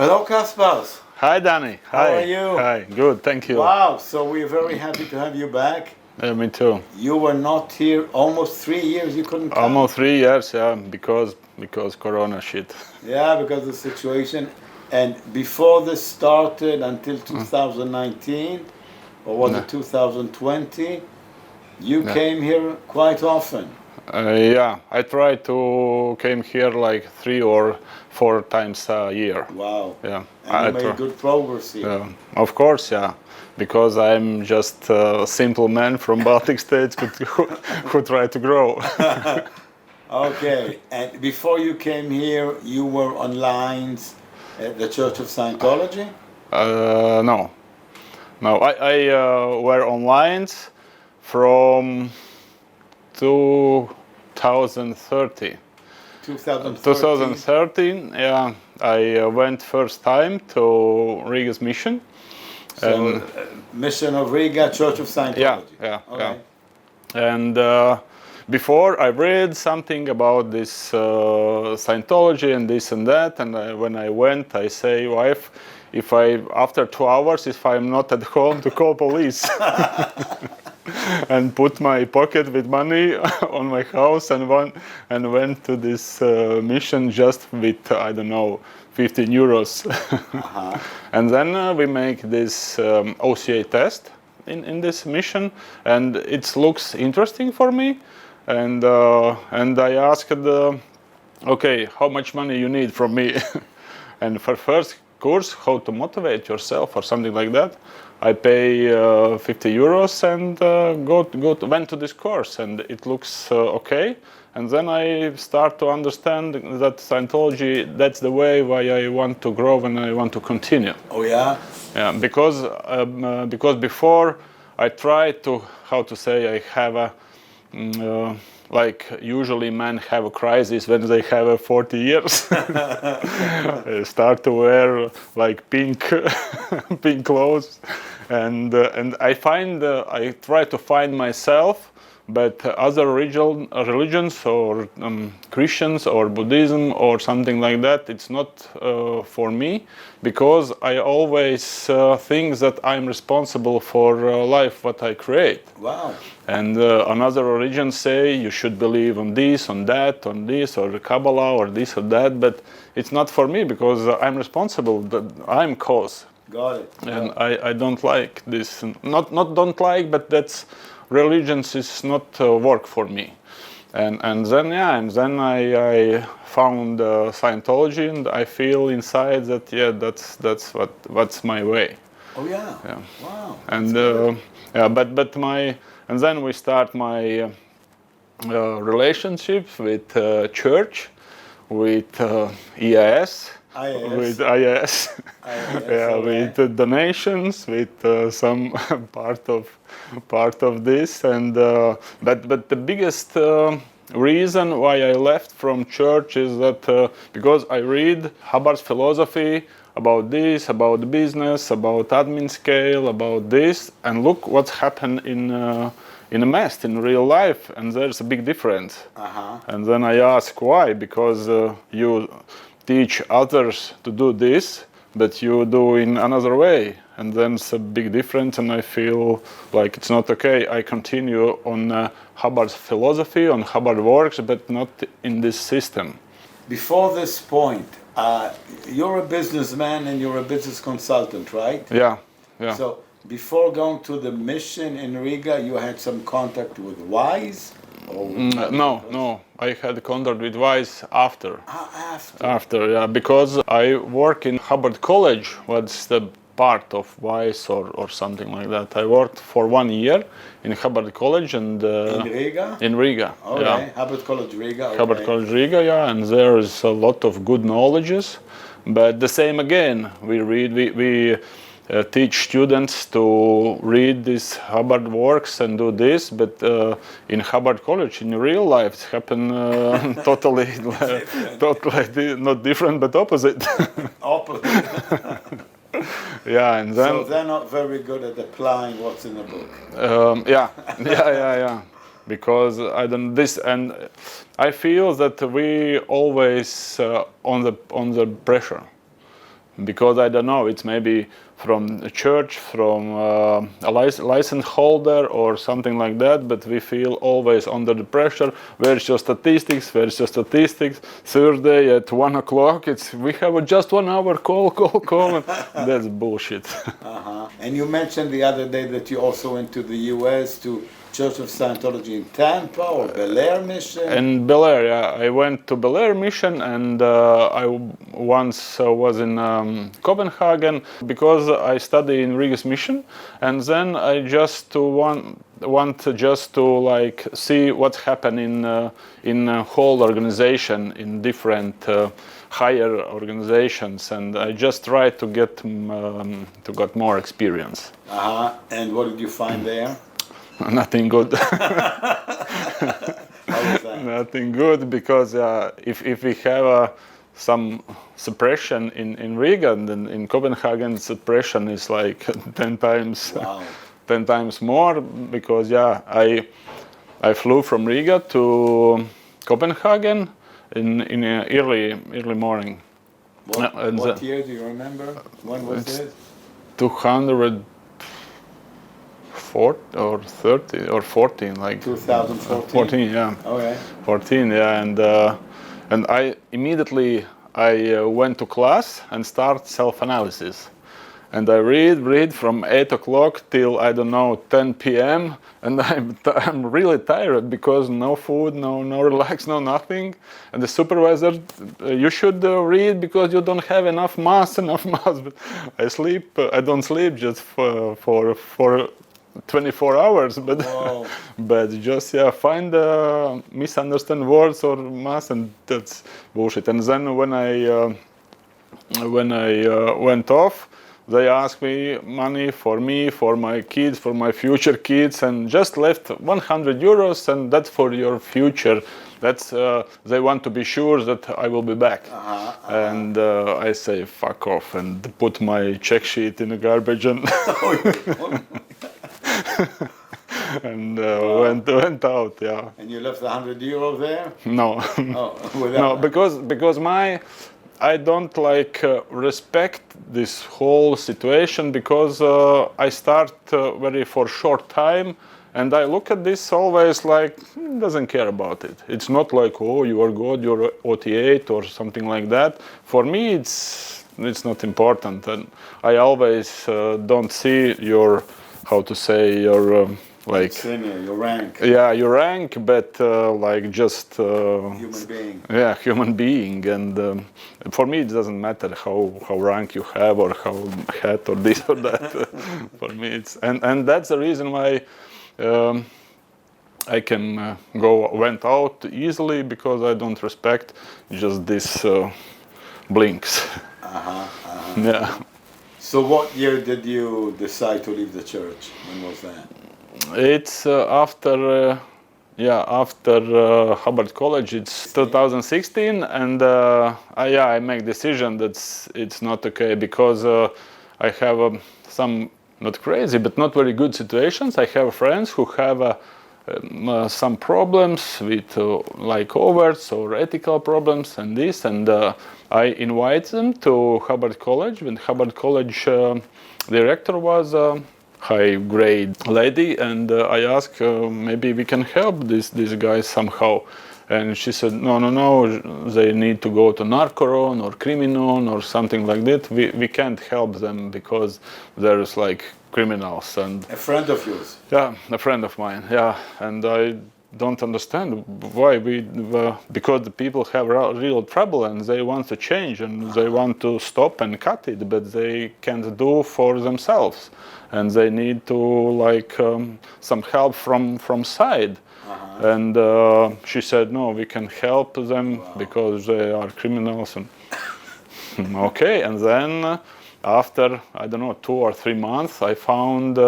Hello, Kaspars. Hi, Danny. How Hi. are you? Hi. Good. Thank you. Wow, so we're very happy to have you back. Me too. You were not here almost 3 years. You couldn't come. Almost 3 years, yeah, because Corona shit. Yeah, because of the situation. And before this started until 2019, or was it 2020, you came here quite often. Yeah, I try to came here like 3 or 4 times a year. Wow. Yeah. And you made good progress here. Yeah, of course, yeah. Because I'm just a simple man from Baltic states who try to grow. Okay, and before you came here, you were on lines at the Church of Scientology? No. I were online from 2030. 2013, yeah. I went first time to Riga's mission. So, Mission of Riga, Church of Scientology. Yeah. Okay. And before I read something about this Scientology and this and that, and when I went, I say, wife, if after 2 hours, if I'm not at home, to call police. And put my pocket with money on my house and went to this mission just with, I don't know, 15 euros. And then we make this OCA test in this mission, and it looks interesting for me. And I asked, okay, how much money you need from me? And for first course, how to motivate yourself or something like that, I pay 50 euros and went to this course, and it looks okay. And then I start to understand that Scientology, that's the way why I want to grow and I want to continue. Oh yeah? Yeah, because before I tried to, how to say, I have a, like usually men have a crisis when they have 40 years. They start to wear like pink clothes, and I try to find myself, but other religions or Christians or Buddhism or something like that, it's not for me, because I always think that I'm responsible for life what I create. Wow. And another religion say you should believe on this, on that, on this, or Kabbalah, or this or that, but it's not for me, because I'm responsible, that I'm cause. Got it. And I don't like this. Not don't like, but that's religions is not work for me. And then I found Scientology, and I feel inside that that's what's my way. Oh yeah. Wow. And and then we start my relationship with church, with EIS. With IAS, yeah, with donations, with some part of this, and but the biggest reason why I left from church is that because I read Hubbard's philosophy about this, about business, about admin scale, about this, and look what's happened in a mess in real life, and there's a big difference. And then I ask why, because you teach others to do this, but you do in another way, and then it's a big difference, and I feel like it's not okay. I continue on Hubbard's philosophy, on Hubbard works, but not in this system. Before this point, you're a businessman and you're a business consultant, right? Yeah. So before going to the mission in Riga, you had some contact with WISE? No. I had contact with WISE after. After, yeah, because I work in Hubbard College, what's the part of WISE or something like that. I worked for 1 year in Hubbard College and in Riga? In Riga, okay. Yeah. Hubbard College Riga. Okay. Hubbard College Riga, yeah, and there is a lot of good knowledges. But the same again, we teach students to read these Hubbard works and do this, but in Hubbard College, in real life, it happened totally not different, but opposite. Opposite. Yeah, and then. So they're not very good at applying what's in the book. Yeah. Because I don't this, and I feel that we always on the pressure. because I don't know, it's maybe from a church, from a license holder or something like that, but we feel always under the pressure. Where's your statistics? Where's your statistics? Thursday at 1 o'clock, we have just 1 hour call. And that's bullshit. And you mentioned the other day that you also went to the US to Church of Scientology in Tampa or Bel Air Mission? In Bel Air, yeah. I went to Bel Air Mission, and I once was in Copenhagen because I study in Riga's mission, and then I just want just to like see what's happening in a whole organization, in different higher organizations, and I just tried to get more experience. And what did you find there? Nothing good. How was that? Nothing good, because if we have some suppression in Riga, then in Copenhagen suppression is like 10 times. Wow. 10 times more, because I flew from Riga to Copenhagen in early morning. What year do you remember? When was it? 204 or 30 or 14, like 2014. 14, yeah. Okay. 14, yeah, and I immediately went to class and start self-analysis. And I read from 8 o'clock till, I don't know, 10 p.m. And I'm really tired because no food, no relax, no nothing. And the supervisor, you should read because you don't have enough mass. But I don't sleep just for 24 hours. But just find misunderstand words or mass, and that's bullshit. And then when I went off, they asked me money for me, for my kids, for my future kids, and just left 100 euros, and that's for your future. That's they want to be sure that I will be back. And I say fuck off and put my check sheet in the garbage and and went out. Yeah. And you left 100 euros there? No. No, because I don't respect this whole situation, because I start very for short time, and I look at this always like doesn't care about it. It's not like, oh, you are good, you're OT8 or something like that. For me, it's not important, and I always don't see your Senior, your rank. Yeah, your rank, but just human being. Yeah, human being, and for me it doesn't matter how rank you have or how hat or this or that. For me, it's and that's the reason why I can went out easily, because I don't respect just this blinks. Yeah. So what year did you decide to leave the church? When was that? It's after Hubbard College. It's 2016, and I make decision that it's not okay, because I have some not crazy but not very good situations. I have friends who have some problems with like overts or ethical problems and this, and I invite them to Hubbard College. When Hubbard College director was high grade lady, and I asked maybe we can help these guys somehow, and she said no, they need to go to Narcoron or Criminon or something like that. We can't help them because there's like criminals. And a friend of yours? Yeah, a friend of mine. Yeah, and I don't understand why because the people have real trouble and they want to change and they want to stop and cut it, but they can't do for themselves, and they need to some help from side. And she said no, we can help them because they are criminals. And okay, and then after I don't know 2 or 3 months, I found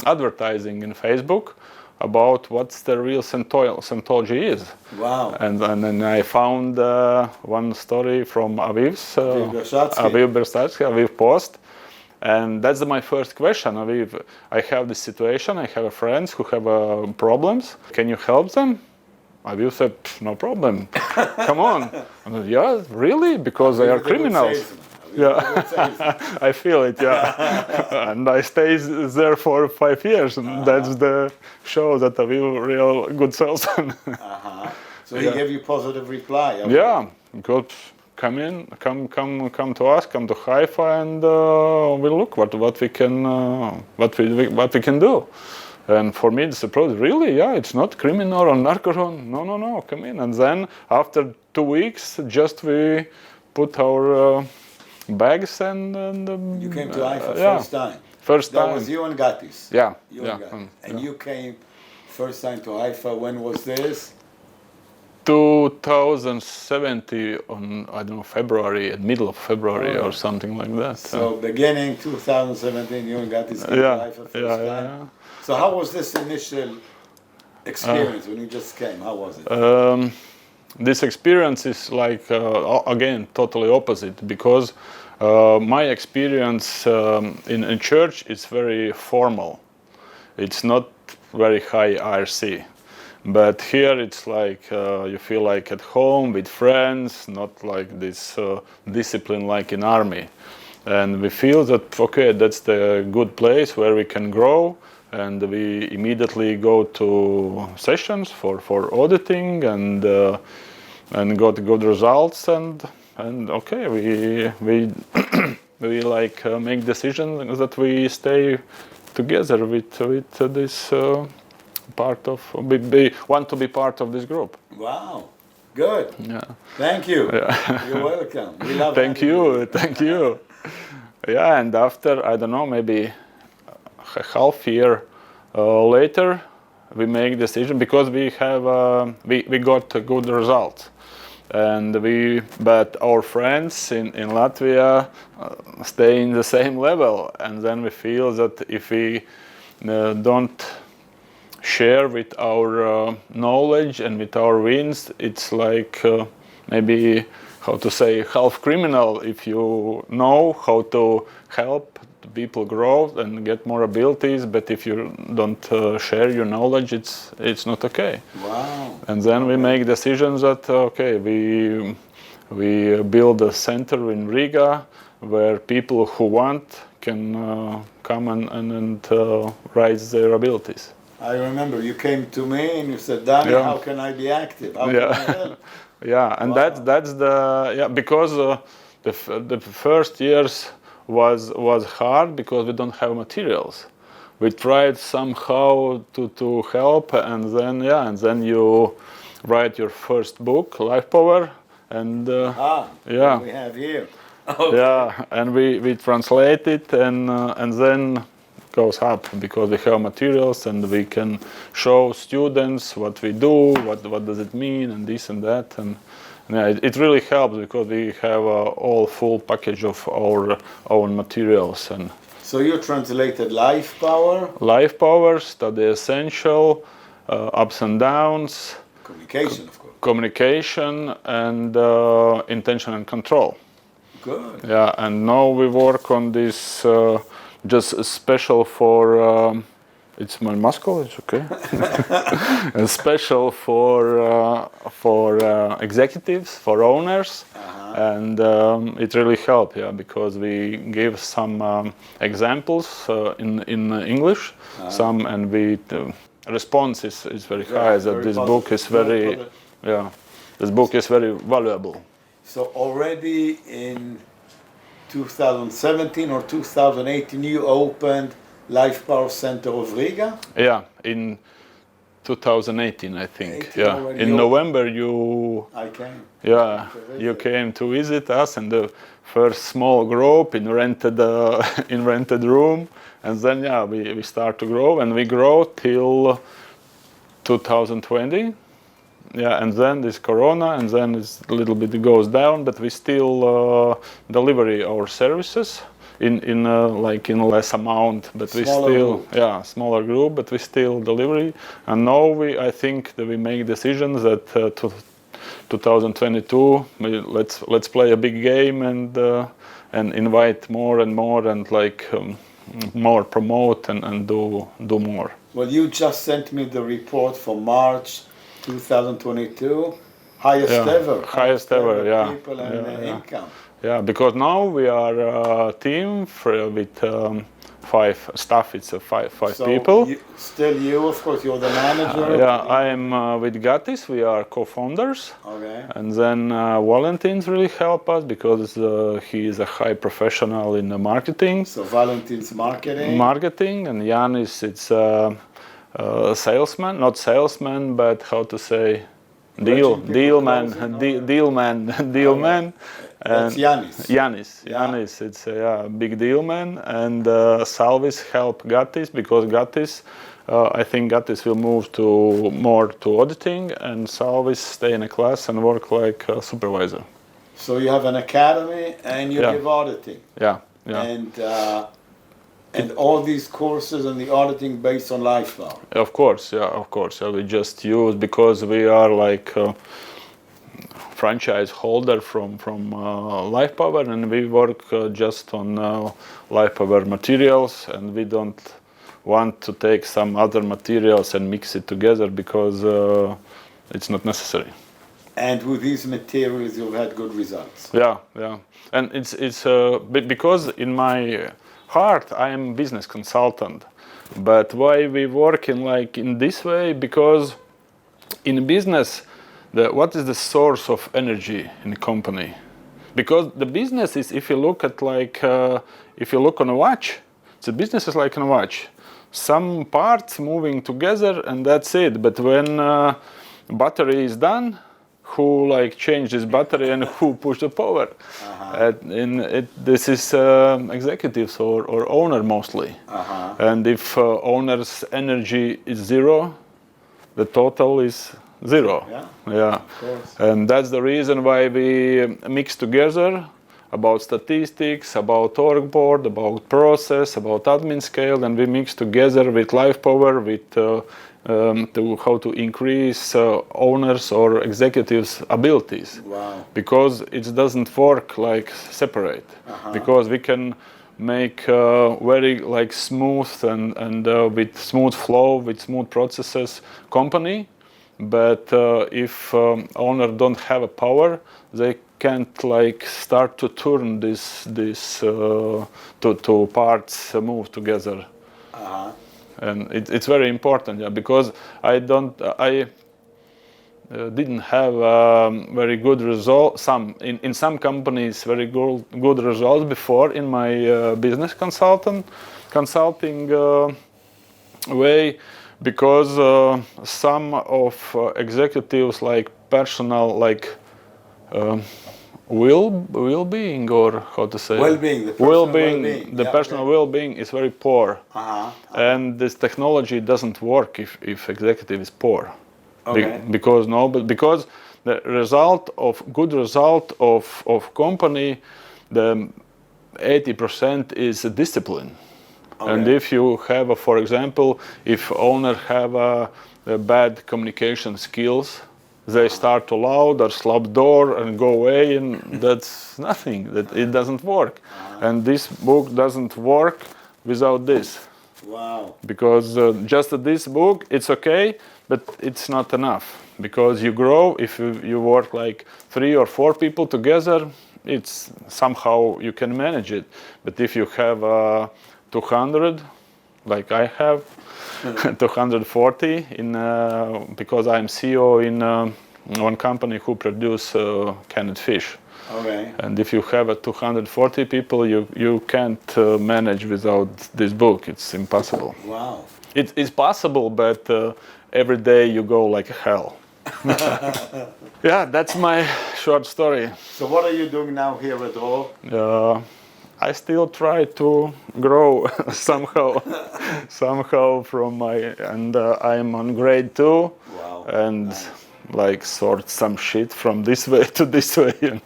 advertising in Facebook about what's the real Scientology is. Wow. And then I found one story from Aviv's Aviv Bersatsky, Aviv post, and that's my first question. Aviv, I have this situation, I have friends who have problems, can you help them? Aviv said, no problem, come on. I said, yeah, really? Because they are criminals. You're a good salesman. I feel it, yeah. And I stayed there for 5 years, and that's the show that I'm a real good salesman. So he gave you positive reply. Okay. Yeah, good. Come to us, come to Haifa, and we'll look what we can do. And for me, this approach, really, yeah, it's not criminal or narco. No, come in. And then after 2 weeks, just we put our bags and you came to Haifa first time. First time. That was you and Gatis. Yeah. And you came first time to Haifa. When was this? 2070 on, I don't know, February, middle of February or something like that. So beginning 2017, you and Gatis came to Haifa first time. Yeah. So how was this initial experience when you just came? How was it? This experience is like, again, totally opposite, because my experience in church is very formal. It's not very high IRC. But here it's like you feel like at home with friends, not like this discipline like in army. And we feel that, okay, that's the good place where we can grow. And we immediately go to sessions for auditing and got good results. And okay, we like make decisions that we stay together with this part of. We want to be part of this group. Wow, good. Yeah. Thank you. Yeah. You're welcome. We love. Thank you. Yeah, and after, I don't know, maybe a half year later, we make decision because we have we got a good result, and but our friends in Latvia stay in the same level, and then we feel that if we don't share with our knowledge and with our wins, it's like maybe, how to say, half criminal. If you know how to help people grow and get more abilities, but if you don't share your knowledge, it's not okay. Wow. And then we make decisions that, okay, we build a center in Riga where people who want can come and raise their abilities. I remember you came to me and you said, Danny, how can I be active? How can I help? Yeah, and that's the because the first years was hard because we don't have materials. We tried somehow to help, and then you write your first book, Life Power, and we have here. Okay. Yeah, and we translate it, and then goes up because we have materials and we can show students what we do, what does it mean, and this and that, and it really helps because we have all full package of our own materials. And so you translated Life Power, Study Essential, Ups and Downs, Communication, of course, Communication, and Intention and Control. Good. Yeah, and now we work on this. Just special for it's my muscle. It's okay. And special for executives, for owners, and it really helped. Yeah, because we give some examples in English, some, and response is very high. That this book is very this book is very valuable. So already in 2017 or 2018, you opened Life Power Center of Riga? Yeah, in 2018, I think. In November, I came. Yeah, you came to visit us in the first small group in rented room, and then we start to grow, and we grow till 2020. Yeah, and then this Corona, and then it's a little bit goes down, but we still deliver our services in less amount, but we still smaller group, but we still deliver. And now I think that we make decisions that 2022 let's play a big game and invite more and more and more promote and do more. Well, you just sent me the report for March 2022, highest ever, yeah. People and income. Yeah, because now we are a team with 5 staff. It's five So people. Still you, of course, you're the manager. Yeah, I am with Gatis. We are co-founders. Okay. And then Valentin's really help us because he is a high professional in the marketing. So Valentin's marketing. Marketing, and Yanis, it's salesman, not salesman, but how to say, deal man. That's Yanis. Yanis, it's a big deal man, and Salvis help Gatis because Gatis, I think Gatis will move more to auditing, and Salvis stay in a class and work like a supervisor. So you have an academy and you give auditing. Yeah. And all these courses and the auditing based on LifePower. Of course. Yeah, we just use because we are like franchise holder from LifePower, and we work just on LifePower materials, and we don't want to take some other materials and mix it together because it's not necessary. And with these materials, you've had good results. Yeah, and it's because in my heart I am business consultant, but why we work in this way? Because in business, what is the source of energy in a company? Because the business is, if you look at if you look on a watch, the business is like a watch. Some parts moving together and that's it. But when battery is done, who change this battery and who push the power? This is executives or owner mostly. And if owner's energy is zero, the total is zero. Yeah. Of course. And that's the reason why we mix together about statistics, about org board, about process, about admin scale, and we mix together with LifePower, with how to increase owners or executives' abilities. Wow. Because it doesn't work separate. Because we can make very smooth and with smooth flow, with smooth processes company. But if owner don't have a power, they can't start to turn this to parts move together. And it's very important, because I didn't have very good results. In some companies very good results before in my business consulting way. Because some of executives personal well-being, or how to say, well-being, personal well-being is very poor, and this technology doesn't work if executive is poor. Because the good result of company, the 80% is discipline. And if you have, for example, if owner have bad communication skills, they start to loud or slap door and go away, and that's nothing. That it doesn't work. And this book doesn't work without this. Wow. Because just this book, it's okay, but it's not enough. Because you grow, if you work 3 or 4 people together, it's somehow you can manage it. But if you have 200, like I have, 240 because I'm CEO in one company who produce canned fish. And if you have 240 people, you can't manage without this book. It's impossible. Wow. It's possible, but every day you go like hell. Yeah, that's my short story. So what are you doing now here at Dror? I still try to grow somehow from and I'm on grade 2. Wow. And nice. Sort some shit from this way to this way,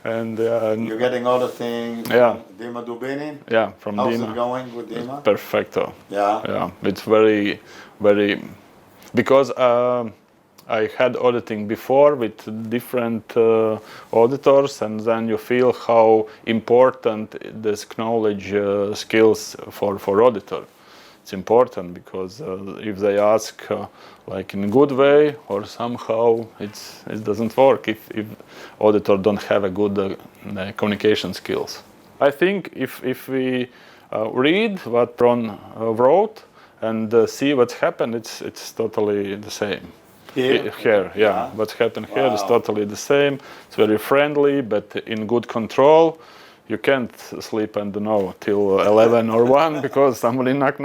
and you're getting all the things. Yeah. Dima Dubinin. Yeah, from How's Dima. it going with Dima? Perfecto. Yeah. Yeah, it's very, very, because I had auditing before with different auditors, and then you feel how important this knowledge skills for auditor. it's important, because if they ask like in a good way or somehow, it doesn't work if auditor don't have a good communication skills. I think if we read what Ron wrote and see what's happened, it's totally the same. Here, yeah. What's happened here is totally the same. It's very friendly, but in good control. You can't sleep, I don't know, till 11 or 1 because somebody knock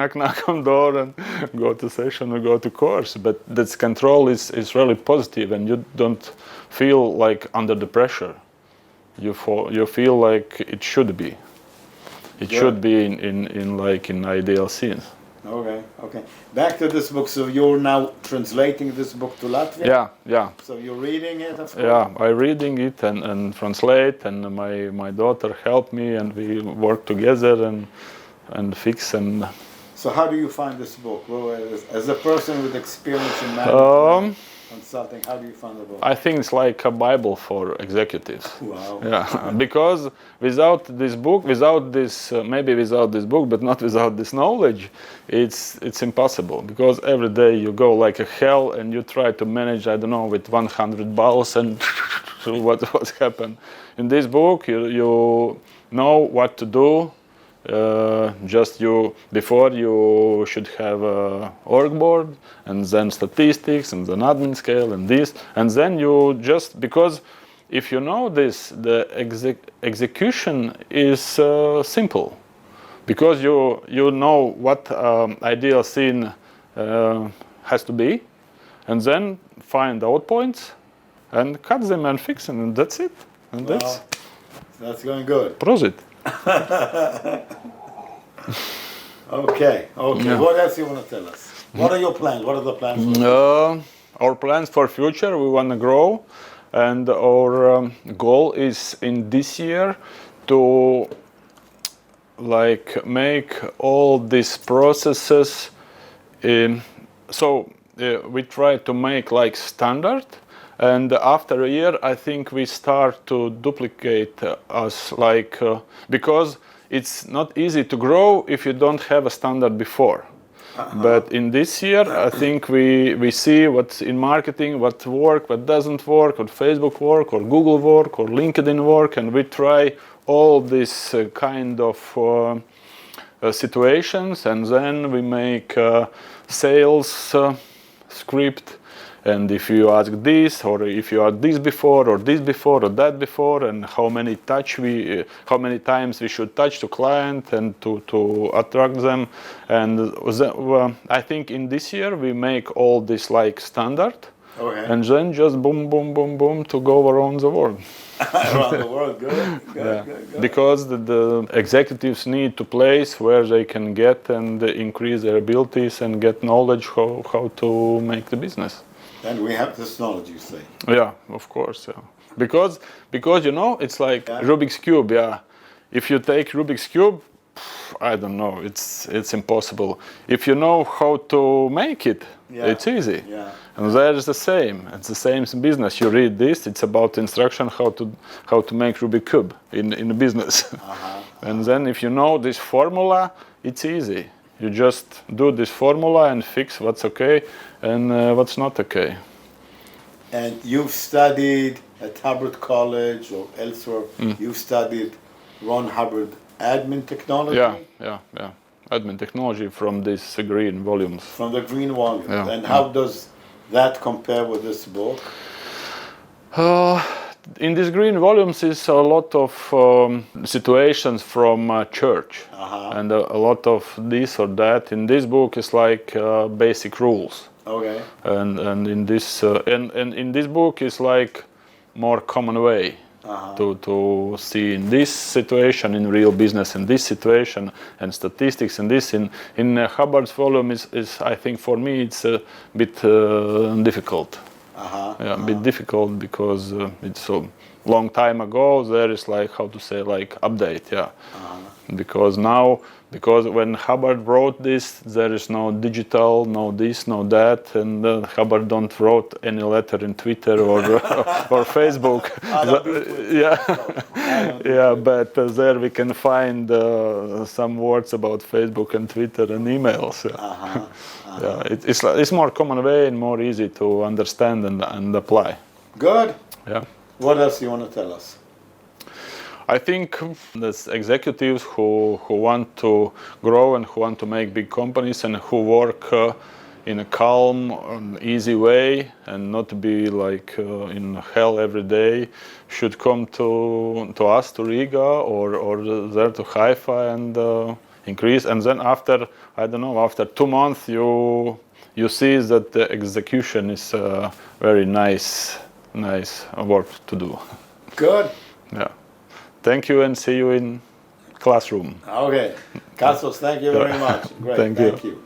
on door and go to session or go to course. But this control is really positive, and you don't feel like under the pressure. You feel like it should be. It should be in ideal scenes. Okay. Back to this book. So you're now translating this book to Latvian? Yeah. So you're reading it, of course? Yeah, I'm reading it and translate, and my daughter helped me, and we work together and fix and. So how do you find this book? Well, as a person with experience in management, consulting, how do you find the book? I think it's like a Bible for executives. Wow. Yeah, because without this book, maybe without this book, but not without this knowledge, it's impossible. Because every day you go like a hell, and you try to manage, I don't know, with 100 balls and what's happened. In this book, you know what to do. Before you should have a org board, and then statistics, and then admin scale, and this, and then you just, because if you know this, the execution is simple, because you know what ideal scene has to be, and then find out points and cut them and fix them, and that's it. And that's going good. Prosit. Okay. Yeah. What else you want to tell us? What are your plans? What are the plans? Our plans for future, we want to grow, and our goal is in this year to make all these processes. We try to make like standard. And after a year, I think we start to duplicate us, because it's not easy to grow if you don't have a standard before. But in this year, I think we see what's in marketing, what works, what doesn't work, what Facebook work, or Google work, or LinkedIn work, and we try all these kind of situations, and then we make sales script. And if you ask this, or if you ask this before, or that before, and how many times we should touch to client and to attract them, and I think in this year we make all this like standard, and then just boom, boom, boom, boom to go around the world. Around the world, good. Because the executives need to place where they can get and increase their abilities and get knowledge how to make the business. And we have this knowledge, you say? Yeah, of course, yeah. Because it's like Rubik's Cube, yeah. If you take Rubik's Cube, I don't know, it's impossible. If you know how to make it, it's easy. Yeah. And there is the same. It's the same in business. You read this, it's about instruction how to make Rubik's Cube in a business. And then if you know this formula, it's easy. You just do this formula and fix what's okay and what's not okay. And you've studied at Hubbard College or elsewhere. You've studied Ron Hubbard admin technology. Yeah. Admin technology from these green volumes. From the green volumes. Yeah. And how does that compare with this book? In these green volumes is a lot of situations from church, and a lot of this or that. In this book is like basic rules. Okay. And in this in this book is like more common way to see in this situation, in real business, in this situation, and statistics, and this in Hubbard's volume is I think for me it's a bit difficult. A bit difficult because it's so long time ago. There is like, how to say, like update, because when Hubbard wrote this, there is no digital, no this, no that, and Hubbard don't wrote any letter in Twitter or or Facebook. But there we can find some words about Facebook and Twitter and emails. It's more common way and more easy to understand and apply. Good. Yeah. What else you want to tell us? I think there's executives who want to grow and who want to make big companies and who work in a calm and easy way and not be like in hell every day should come to us, to Riga, or there to Haifa and increase. And then after 2 months, you see that the execution is very nice work to do. Good. Yeah. Thank you and see you in classroom. Okay. Kassos, thank you very much. Great. Thank you.